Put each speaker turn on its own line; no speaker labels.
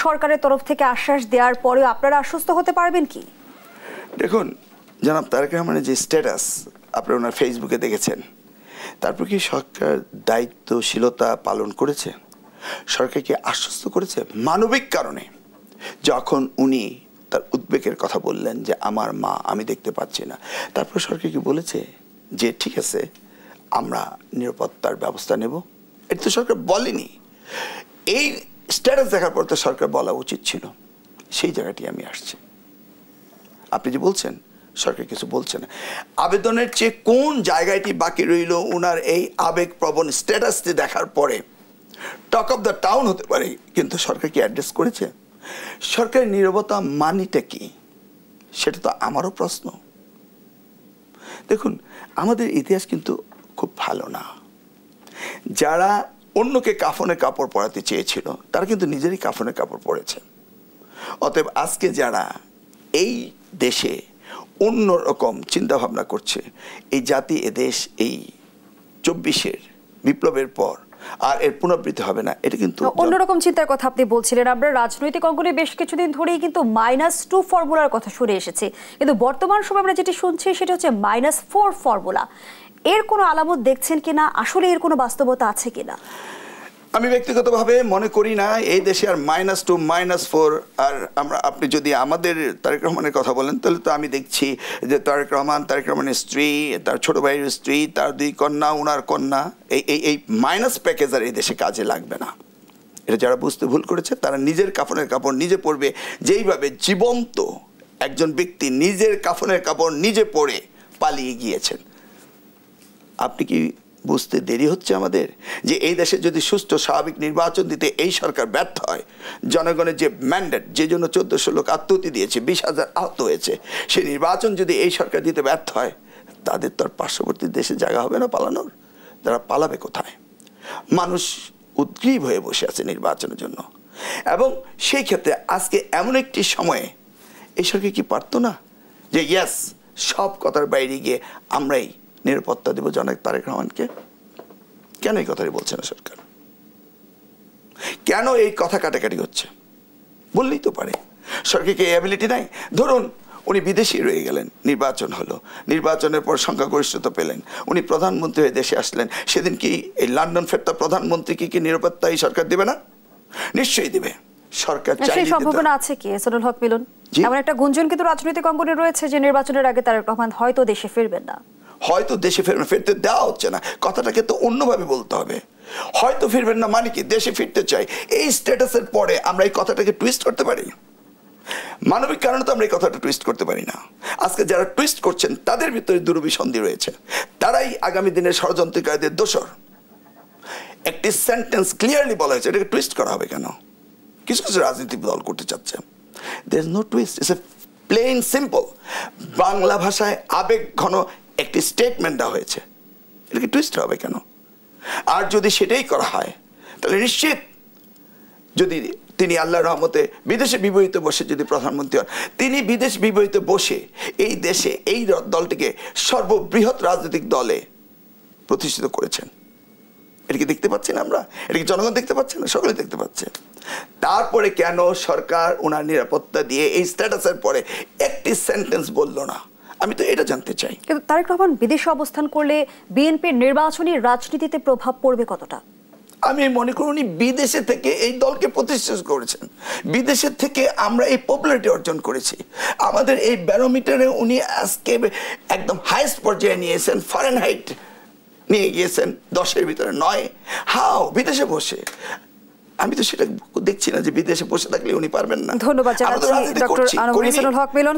সরকারের তরফ থেকে আশ্বাস দেওয়ার পরেও আপনারা আশ্বস্ত হতে পারবেন কি?
দেখুন, জনাব তারেক রহমানের যে স্ট্যাটাস আপনারা ওনার ফেসবুকে দেখেছেন, তারপর কি সরকার দায়িত্বশীলতা পালন করেছে? সরকারকে আশ্বস্ত করেছে মানবিক কারণে। যখন উনি তার উদ্বেগের কথা বললেন যে আমার মা, আমি দেখতে পাচ্ছি না, তারপর সরকার কি বলেছে যে ঠিক আছে আমরা নিরাপত্তার ব্যবস্থা নেব? এটা তো সরকার বলেনি। এই স্ট্যাটাস দেখার পর তো সরকার বলা উচিত ছিল। সেই জায়গাটি আমি আসছি। আপনি যে বলছেন সরকার কিছু বলছে না, আবেদনের চেয়ে কোন জায়গাটি বাকি রইল? ওনার এই আবেগপ্রবণ স্ট্যাটাসটি দেখার পরে টক অফ দ্য টাউন হতে পারে, কিন্তু সরকার কি অ্যাড্রেস করেছে? সরকারের নীরবতা মানিটা কি, সেটা তো আমারও প্রশ্ন। দেখুন, আমাদের ইতিহাস কিন্তু খুব ভালো না। যারা অন্যকে কাফনের কাপড় পরাতে চেয়েছিল তারা কিন্তু নিজেরই কাফনের কাপড় পরেছে। অতএব আজকে যারা এই দেশে অন্যরকম চিন্তাভাবনা করছে, এই জাতি, এদেশ এই 24-এর বিপ্লবের পর আর এর পুনরাবৃত্তি হবে না, এটা কিন্তু
অন্যরকম চিন্তার কথা আপনি বলছিলেন। আমরা রাজনৈতিক অঙ্গনে বেশ কিছুদিন ধরেই কিন্তু -2 ফর্মুলার কথা শুনে এসেছি, কিন্তু বর্তমান সময় আমরা যেটি শুনছি সেটা হচ্ছে -4 ফর্মুলা। এর কোনো আলামত দেখছেন কিনা? আসলে এর কোনো বাস্তবতা আছে কিনা?
আমি ব্যক্তিগতভাবে মনে করি না এই দেশে আর -2 -4। আর আপনি যদি আমাদের তারেক রহমানের কথা বলেন তাহলে তো আমি দেখছি যে তারেক রহমানের স্ত্রী, তার ছোট ভাইয়ের স্ত্রী, তার 2 কন্যা, ওনার কন্যা, এই মাইনাস প্যাকেজ আর এই দেশে কাজে লাগবে না। এটা যারা বুঝতে ভুল করেছে তারা নিজের কাফনের কাপড় নিজে পরবে। যেইভাবে জীবন্ত একজন ব্যক্তি নিজের কাফনের কাপড় নিজে পরে পালিয়ে গিয়েছেন, আপনি কি বুঝতে দেরি হচ্ছে আমাদের যে এই দেশে যদি সুষ্ঠু স্বাভাবিক নির্বাচন দিতে এই সরকার ব্যর্থ হয়, জনগণের যে ম্যান্ডেট, যে জন্য 1400 লোক আত্মহত্যা দিয়েছে, 20,000 আহত হয়েছে, সেই নির্বাচন যদি এই সরকার দিতে ব্যর্থ হয়, তাদের তো আর পার্শ্ববর্তী দেশে জায়গা হবে না পালানোর। তারা পালাবে কোথায়? মানুষ উদ্গ্রীব হয়ে বসে আছে নির্বাচনের জন্য। এবং সেই ক্ষেত্রে আজকে এমন একটি সময়ে এই সরকার কি পারতো না যে ইয়াস, সব কথার বাইরে গিয়ে আমরাই নিরাপত্তা দেব জনাব তারেক রহমানকে? কেন এই কথাই বলছে না সরকার? কেন এই কথা কাটাকাটি হচ্ছে? বললেই তো পারে। সরকারকে এই অ্যাবিলিটি নাই? ধরুন উনি বিদেশি রয়ে গেলেন, নির্বাচন হলো, নির্বাচনের পর সংখ্যাগরিষ্ঠতা পেলেন, উনি প্রধানমন্ত্রী হয়ে দেশে আসলেন, সেদিন কি এই লন্ডন ফেরতা প্রধানমন্ত্রীকে কি নিরাপত্তা এই সরকার দেবে না? নিশ্চয়ই দেবে। সরকার
সেই সম্ভাবনা আছে কি এসনুল হক মিলন? এমন একটা গুঞ্জন কিন্তু রাজনৈতিক অঙ্গনে রয়েছে যে নির্বাচনের আগে তারেক রহমান হয়তো দেশে ফিরবেন না।
হয়তো দেশে ফিরতে দেওয়া হচ্ছে না, কথাটাকে তো অন্যভাবে বলতে হবে। হয়তো ফিরবেন না মানে কি দেশে ফিরতে চাই, এই স্ট্যাটাসের পরে আমরা এই কথাটাকে টুইস্ট করতে পারি? মানবিক কারণে তো আমরা এই কথাটা টুইস্ট করতে পারি না। আজকে যারা টুইস্ট করছেন তাদের ভিতরে দুরভিসন্ধি রয়েছে, তারাই আগামী দিনের ষড়যন্ত্রকারীদের দোসর। একটি সেন্টেন্স ক্লিয়ারলি বলা হয়েছে, এটাকে টুইস্ট করা হবে কেন? কিছু কিছু রাজনৈতিক দল করতে চাচ্ছে। There is no twist, it's a plain simple. Bangla ভাষায় আবেগ ঘন একটি স্টেটমেন্ট দেওয়া হয়েছে, এটাকে টুইস্ট হবে কেন? আর যদি সেটাই করা হয় তাহলে নিশ্চিত, যদি তিনি আল্লাহর রহমতে বিদেশে বিবাহিত বসে যদি প্রধানমন্ত্রী হন, তিনি বিদেশ বিবাহিত বসে এই দেশে এই দলটিকে সর্ববৃহৎ রাজনৈতিক দলে প্রতিষ্ঠিত করেছেন। এটা কি দেখতে পাচ্ছি না আমরা? এটা কি জনগণ দেখতে পাচ্ছে না? সকলে দেখতে পাচ্ছে। তারপরে কেন সরকার ওনার নিরাপত্তা দিয়ে এই স্ট্যাটাসের পরে একটি সেন্টেন্স বললো না? আমি তো এটা জানতে চাই।
কিন্তু তারেক রহমান বিদেশে অবস্থান করলে বিএনপির নির্বাচনী রাজনীতিতে প্রভাব পড়বে কতটা?
আমি মনে করি উনি বিদেশে থেকে এই দলকে প্রতিষ্ঠিত করেছেন। বিদেশের থেকে আমরা এই পপুলারিটি অর্জন করেছি। আমাদের এই ব্যারোমিটারে উনি আজকে একদম হাইস্ট পর্যায়ে নিয়েছেন, ফারেনহাইট নিয়ে গিয়েছেন 10-এর ভিতরে 9। হাও বিদেশে বসে? আমি তো সেটা দেখছি না যে বিদেশে বসে থাকলে উনি পারবেন না।
ধন্যবাদ জানাচ্ছি ডক্টর আনোয়ার হক মিলন।